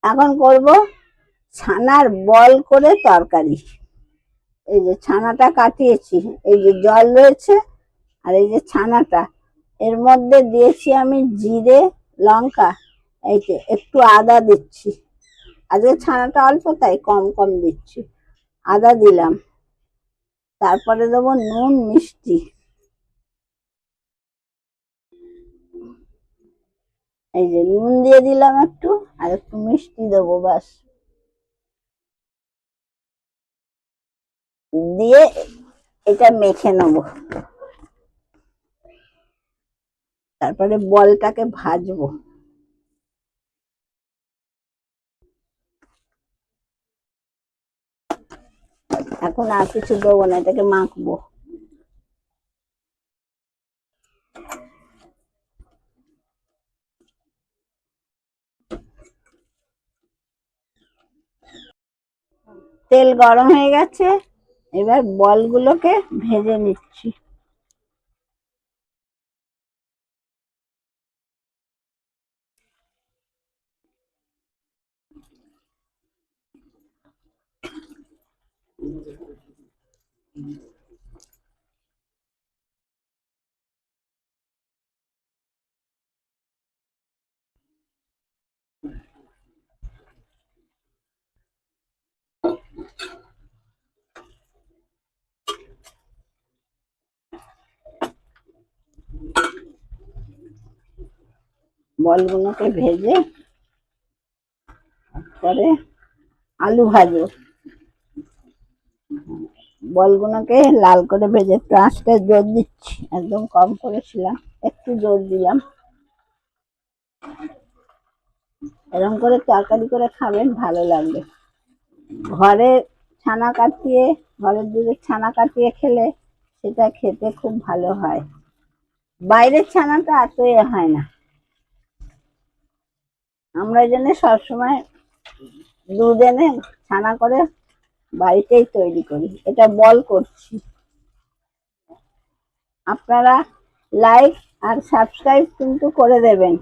এখন করব ছানার বল করে তরকারি। এই যে ছানাটা কাটিয়েছি, এই যে জল রয়েছে, আর এই যে ছানাটা, এর মধ্যে দিয়েছি আমি জিরে, লঙ্কা, এই যে একটু আদা দিচ্ছি। আজকে ছানাটা অল্প তাই কম কম দিচ্ছি। আদা দিলাম, তারপরে দেবো নুন, মিষ্টি। এই যে নুন দিয়ে দিলাম একটু, আর একটু মিষ্টি দেবো, ব্যাস। দিয়ে এটা মেখে নেবো, তারপরে বলটাকে ভাজবো। এখন আর কিছু দেবো না, এটাকে মাখবো। তেল গরম হয়ে গেছে, এবার বলগুলোকে ভেজে নিচ্ছি। বলগুলোকে ভেজে পরে আলু ভাজবো। বলগুলোকে লাল করে ভেজে একটু আঁচটা জোর দিচ্ছি, একদম কম করেছিলাম, একটু জোর দিলাম। এরকম করে তরকারি করে খাবেন, ভালো লাগবে। ঘরে ছানা কাটিয়ে, ঘরের দুধের ছানা কাটিয়ে খেলে সেটা খেতে খুব ভালো হয়। বাইরের ছানাটা এত হয় না। আমরা এই জন্য সবসময় দুধ এনে ছানা করে বাড়িতেই তৈরি করি। এটা বল করছি। আপনারা লাইক আর সাবস্ক্রাইব কিন্তু করে দেবেন,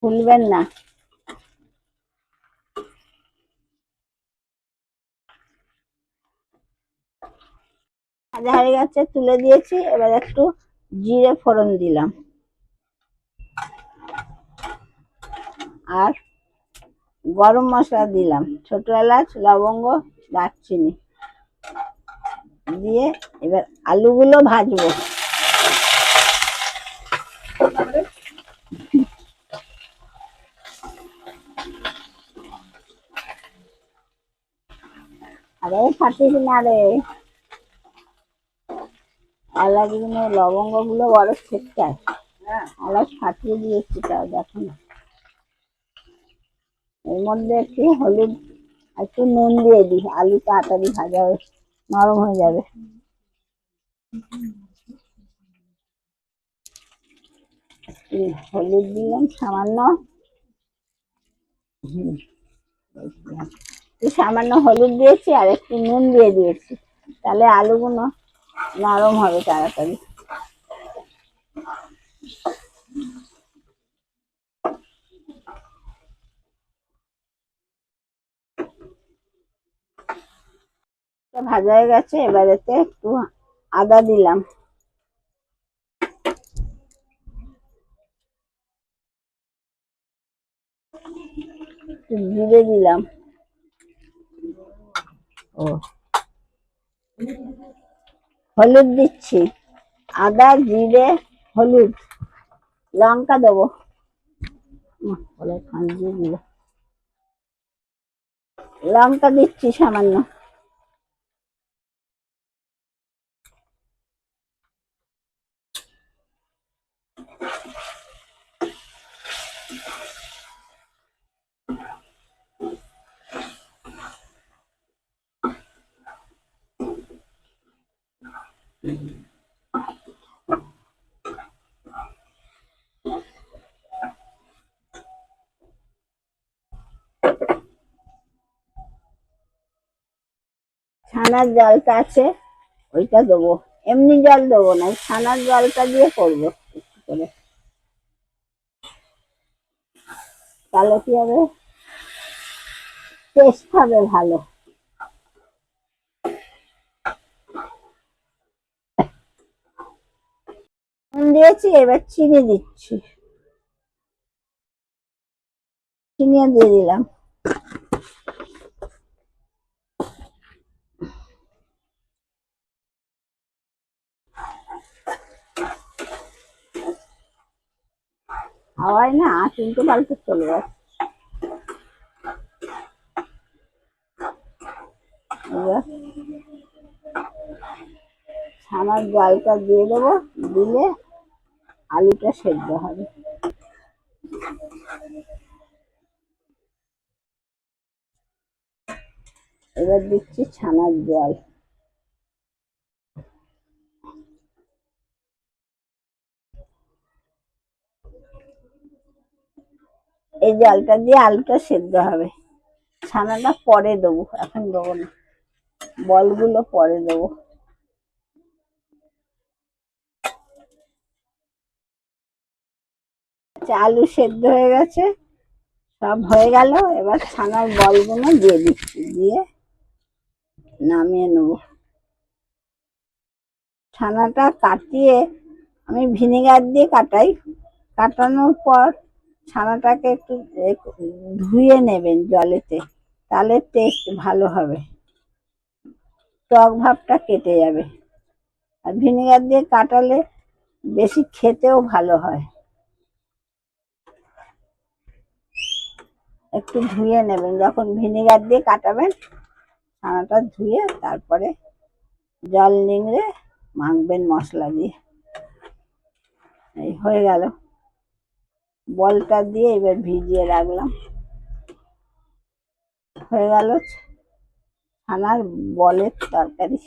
ভুলবেন না। ভাজা হয়ে গেছে, তুলে দিয়েছি। এবার একটু জিরে ফোড়ন দিলাম, আর গরম মশলা দিলাম, ছোট এলাচ, লবঙ্গ, দারচিনি দিয়ে এবার আলুগুলো ভাজবো। আরে ফাটিস না রে, এলাচগুলো লবঙ্গ গুলো বড় ছিটকায়। এলাচ ফাটিয়ে দিয়েছি, তাও দেখো না। এর মধ্যে একটু হলুদ, একটু নুন দিয়ে দিই, আলু তাড়াতাড়ি ভাজা নরম হয়ে যাবে। হলুদ দিলাম সামান্য, সামান্য হলুদ দিয়েছি, আর একটু নুন দিয়ে দিয়েছি, তাহলে আলুগুলো নরম হবে তাড়াতাড়ি। ভাজা হয়ে গেছে, এবার এতে একটু আদা দিলাম, একটু জিরে দিলাম, ও হলুদ দিচ্ছি, আদা, জিরে, হলুদ, লঙ্কা দেবো, লঙ্কা দিচ্ছি সামান্য। ছানার জলটা আছে, ওইটা দেবো। এমনি জল দেবো না, ছানার জলটা দিয়ে করবো একটু করে। তাহলে কি হবে, টেস্ট হবে ভালো। নুন দিয়েছি, এবার চিনি দিচ্ছি, চিনিও দিয়ে দিলাম। হাওয়ায় না কিন্তু বাড়িতে চলে যাচ্ছে। এবার ছানার জলটা দিয়ে দেবো, দিলে আলুটা সেদ্ধ হবে। এবার দিচ্ছি ছানার জল, এই জলটা দিয়ে আলুটা সেদ্ধ হবে। ছানাটা পরে দেবো, এখন দেবো না, বলগুলো পরে দেবো। আলু সেদ্ধ হয়ে গেছে, সব হয়ে গেল। এবার ছানার বলগুলো দিয়ে দিচ্ছি, দিয়ে নামিয়ে নেব। ছানাটা কাটিয়ে আমি ভিনেগার দিয়ে কাটাই। কাটানোর পর ছানাটাকে একটু ধুয়ে নেবেন জলেতে, তাহলে টেস্ট ভালো হবে, টক ভাবটা কেটে যাবে। আর ভিনেগার দিয়ে কাটালে বেশি খেতেও ভালো হয়। একটু ধুয়ে নেবেন, যখন ভিনেগার দিয়ে কাটাবেন ছানাটা ধুয়ে তারপরে জল নিংড়ে মাখবেন মশলা দিয়ে। এই হয়ে গেল, বলটা দিয়ে এবার ভিজিয়ে রাখলাম। হয়ে গেল ছানার বলের তরকারি।